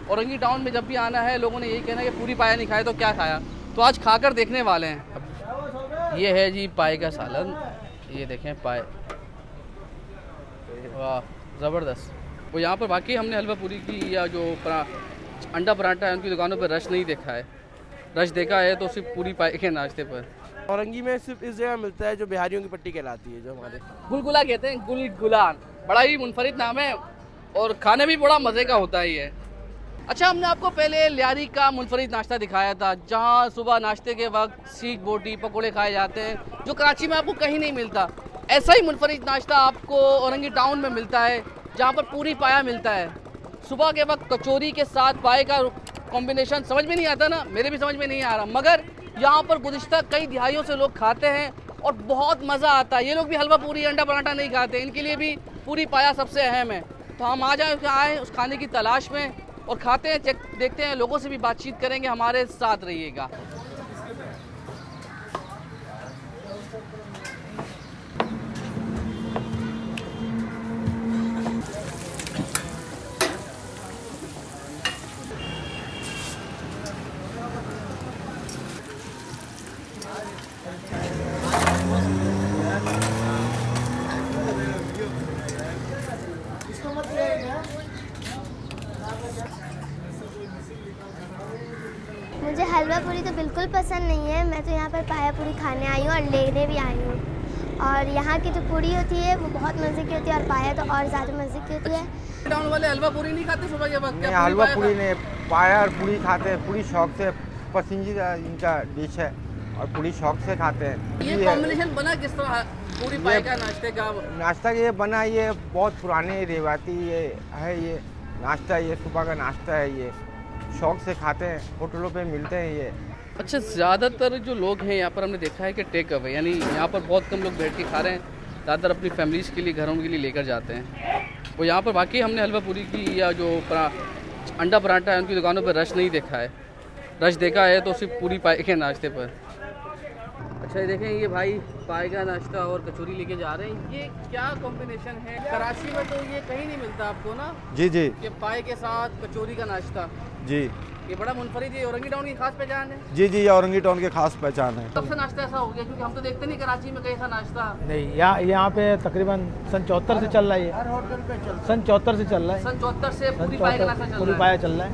Orangi town में जब भी आना है लोगों ने यही कहना है कि पूरी पाया नहीं खाया तो क्या खाया, तो आज खाकर देखने वाले हैं। ये है जी पाए का सालन, ये देखें पाए, वाह ज़बरदस्त। वो यहाँ पर बाकी हमने हलवा पूरी की या जो अंडा पराठा है उनकी दुकानों पर रश नहीं देखा है, रश देखा है तो सिर्फ पूरी पाए के नाश्ते पर। औरंगी में सिर्फ इस जगह मिलता है जो बिहारियों की पट्टी कहलाती है, जो हमारे गुलगुला कहते हैं, गुलगुलान, बड़ा ही मुनफरिद नाम है और खाने भी बड़ा मज़े का होता ही है। अच्छा, हमने आपको पहले लियारी का मुनफरिद नाश्ता दिखाया था जहाँ सुबह नाश्ते के वक्त सीख बोटी पकोड़े खाए जाते हैं, जो कराची में आपको कहीं नहीं मिलता। ऐसा ही मुनफरिद नाश्ता आपको औरंगी टाउन में मिलता है जहाँ पर पूरी पाया मिलता है। सुबह के वक्त कचौरी के साथ पाए का कॉम्बिनेशन समझ में नहीं आता ना, मेरे भी समझ में नहीं आ रहा, मगर यहाँ पर गुज़िश्ता कई दिहाइयों से लोग खाते हैं और बहुत मज़ा आता है। ये लोग भी हलवा पूरी अंडा पराठा नहीं खाते, इनके लिए भी पूरी पाया सबसे अहम है। तो हम आए उस खाने की तलाश में और खाते हैं, देखते हैं, लोगों से भी बातचीत करेंगे, हमारे साथ रहिएगा। मुझे हलवा पूरी तो बिल्कुल पसंद नहीं है। मैं तो यहाँ पर पाया पूरी खाने आई हूँ और लेने भी आई हूँ। और यहाँ की जो पूरी होती है वो बहुत मज़े की होती है और पाया तो और ज़्यादा मज़े की होती है। टाउन वाले हलवा पूरी नहीं खाते सुबह के वक्त? नहीं, हलवा पूरी नहीं, पाया और पूरी खाते हैं। पूरी शौक से पसंदीदा इनका डिश है और पूरी शौक से खाते हैं। ये कॉम्बिनेशन बना किस तरह पूरी पाए का नाश्ते का? नाश्ता ये बना, ये बहुत पुराने रिवायती ये है, ये नाश्ता, ये सुबह का नाश्ता है, ये शौक से खाते हैं, होटलों पे मिलते हैं ये। अच्छा, ज़्यादातर जो लोग हैं यहाँ पर हमने देखा है कि टेक अवे, यानी यहाँ पर बहुत कम लोग बैठ के खा रहे हैं, ज़्यादातर अपनी फैमिलीज़ के लिए, घरों के लिए लेकर जाते हैं। वो यहाँ पर बाकी हमने हलवा पूरी की या जो अंडा पराठा है उनकी दुकानों पर रश नहीं देखा है, रश देखा है तो सिर्फ पूरी पाए के नाश्ते पर। अच्छा, ये देखें, ये भाई पाए का नाश्ता और कचौरी लेके जा रहे हैं। ये क्या कॉम्बिनेशन है? कराची में तो ये कहीं नहीं मिलता आपको ना, जी जी कि पाए के साथ कचौरी का नाश्ता। जी ये बड़ा मुनफरिद, ये औरंगी टाउन की खास पहचान है। जी जी, ये औरंगी टाउन के खास पहचान है। कब से नाश्ता ऐसा हो गया? क्योंकि हम तो देखते नहीं कराची में कहीं ऐसा नाश्ता। नहीं, यहाँ पे तकरीबन सन 74 से चल रहा है, ये सन 74 से चल रहा है। सन 74 से सन पूरी पाए का नाश्ता 74 चल पूरी रहा पाया है। चल रहा है।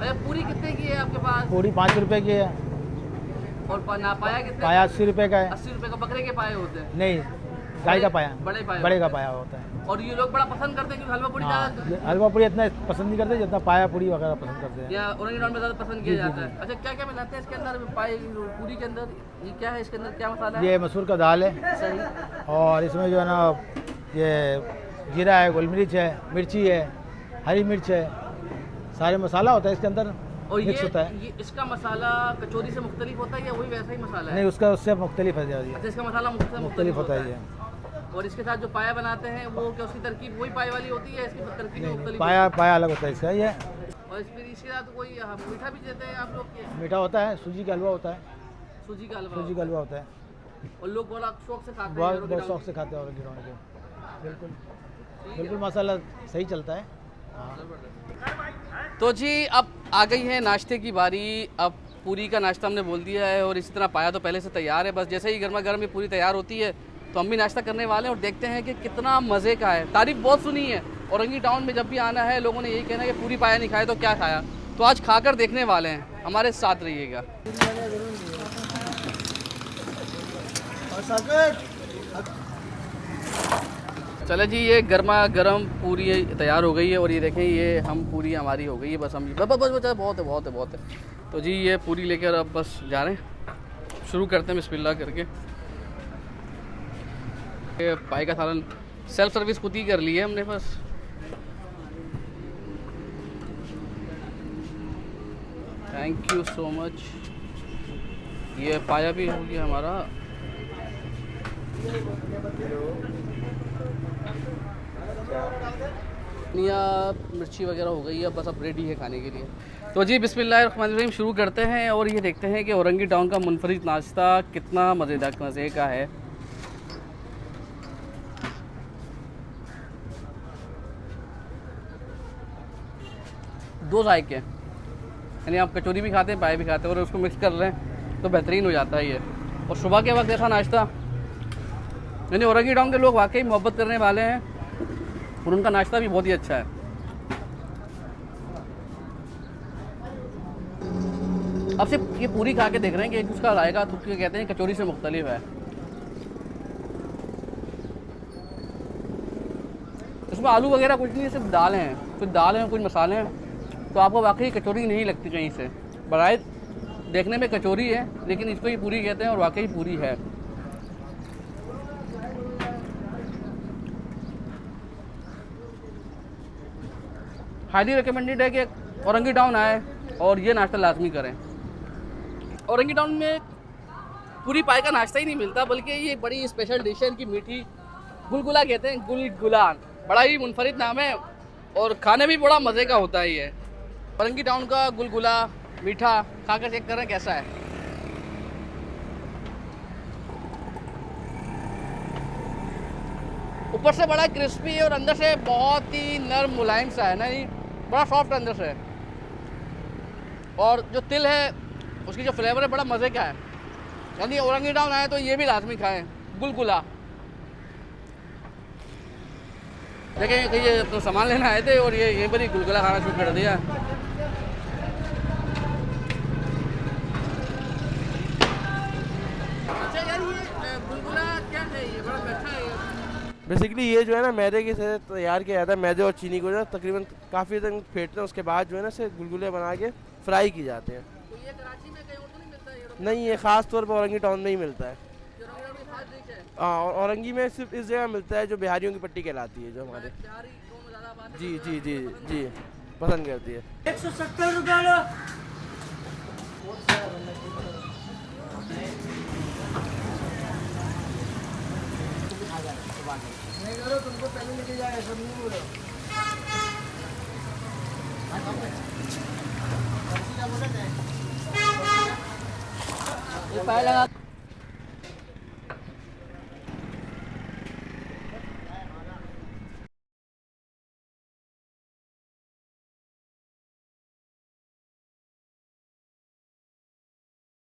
अरे पूरी कितने की है आपके पास? पूरी 5 रुपए की है और ना पाया कितने? पाया 80 रुपए का है। 80 रुपए का। बकरे के पाए होते हैं? नहीं, गाय का पाया, बड़े पाए बड़े का होते हैं। पाया होता है। और ये लोग बड़ा पसंद करते हैं क्योंकि हलवा पूरी हाँ, ज़्यादा हलवा पूरी इतना पसंद नहीं करते जितना पाया पूरी वगैरह पसंद करते हैं। या औरंगी टाउन में ज़्यादा पसंद किया जाता है। अच्छा, क्या क्या मिलाते हैं इसके अंदर? पाए पूरी के अंदर ये क्या है? इसके अंदर क्या मसाला है? ये मसूर का दाल है सही। और इसमें जो है ना ये जीरा है, गोल मिर्च है, मिर्ची है, हरी मिर्च है, सारे मसाला होता है इसके अंदर, और मिक्स होता है। ये इसका मसाला कचौरी से मुख्तलिफ होता है या वही वैसा ही मसाला है? नहीं, उसका उससे मुख्तलिफ है ये, अच्छा, इसका मसाला मुख्तलिफ होता है ये। और इसके साथ जो पाया बनाते हैं वो क्या उसकी तरकीब वही पाए वाली होती है? इसकी तरकीब मुख्तलिफ? पाया पाया अलग होता है इसका ये। और फिर इसके साथ कोई मीठा भी देते हैं आप लोग के? मीठा होता है, सूजी का हलवा होता है, सूजी का हलवा? सूजी का हलवा होता है। और लोग बड़ा शौक से खाते हैं? बहुत बहुत शौक से खाते हैं औरंगी टाउन को। बिल्कुल बिल्कुल मसाला सही चलता है। तो जी, अब आ गई है नाश्ते की बारी। अब पूरी का नाश्ता हमने बोल दिया है और इसी तरह पाया तो पहले से तैयार है, बस जैसे ही गर्मा गर्म ये पूरी तैयार होती है तो हम भी नाश्ता करने वाले हैं और देखते हैं कि कितना मज़े का है। तारीफ बहुत सुनी है, औरंगी टाउन में जब भी आना है लोगों ने यही कहना है कि पूरी पाया नहीं खाया तो क्या खाया, तो आज खाकर देखने वाले हैं, हमारे साथ रहिएगा। चले जी, ये गर्मा गर्म पूरी तैयार हो गई है और ये देखें, ये हम पूरी हमारी हो गई है, बस हम बस बस बस बहुत है, बहुत है, बहुत है। तो जी ये पूरी लेकर अब बस जा रहे हैं, शुरू करते हैं बिस्मिल्लाह करके। ये पाए का सालन सेल्फ सर्विस खुद ही कर ली है हमने बस। Thank you so much. ये पाया भी हो गया हमारा। धनिया मिर्ची वगैरह हो गई है, बस अब रेडी है खाने के लिए। तो जी बिस्मिल्लाहिर्रहमानिर्रहीम शुरू करते हैं और ये देखते हैं कि औरंगी टाउन का मुनफरिद नाश्ता कितना मज़ेदार मज़े का है। 2 जायके, यानी आप कचौरी भी खाते हैं, पाए भी खाते हैं, और उसको मिक्स कर लें तो बेहतरीन हो जाता है ये। और सुबह के वक्त ऐसा नाश्ता, यानी औरंगी टाउन के लोग वाकई मोहब्बत करने वाले हैं और उनका नाश्ता भी बहुत ही अच्छा है। अब सिर्फ ये पूरी खा के देख रहे हैं कि उसका जायका तो कहते हैं कचौरी से मुख्तलिफ है। इसमें आलू वगैरह कुछ नहीं है, सिर्फ दाल हैं, कुछ दाल हैं, कुछ मसाले हैं, तो आपको वाकई कचौरी नहीं लगती कहीं से। बराए देखने में कचौरी है लेकिन इसको ही पूरी कहते हैं और वाकई पूरी है। हाईली रिकमेंडेड है कि औरंगी टाउन आए और ये नाश्ता लाजमी करें। औरंगी टाउन में पूरी पाए का नाश्ता ही नहीं मिलता, बल्कि ये एक बड़ी स्पेशल डिश है इनकी, मीठी गुलगुला कहते हैं, गुलगुलान, बड़ा ही मुनफरिद नाम है और खाने भी बड़ा मज़े का होता है ये। औरंगी टाउन का गुलगुला मीठा खा कर चेक कर रहे हैं कैसा है। ऊपर से बड़ा क्रिस्पी है और अंदर से बहुत ही नरम मुलायम सा है ना, ये बड़ा सॉफ्ट अंदर से, और जो तिल है उसकी जो फ्लेवर है बड़ा मज़े का है। यानी औरंगी टाउन आए तो ये भी लाजमी खाएं, गुलगुला। देखें कि ये तो सामान लेना आए थे और ये यहीं पर ही गुलगुला खाना शुरू कर दिया। अच्छा यार, ये गुलगुला क्या है? ये बड़ा अच्छा है। बेसिकली ये जो है ना मैदे के से तैयार किया जाता है, मैदे और चीनी को जो है तकरीबन काफ़ी दिन फेंटते हैं, उसके बाद जो है ना इसे गुलगुले बना के फ्राई की जाते हैं। तो ये कराची में कहीं और तो नहीं मिलता है? नहीं, ये ख़ास तौर पर औरंगी टाउन में ही मिलता है। औरंगी खास डिश है। हाँ, और औरंगी में सिर्फ इस जगह मिलता है जो बिहारियों की पट्टी कहलाती है, जो हमारे बिहारी कौन ज़्यादा बात है? जी जी जी जी पसंद करती है। 170 रुपये लो। तुमको पहले लेके जाए, सब नहीं बोलो। ये पाए लगा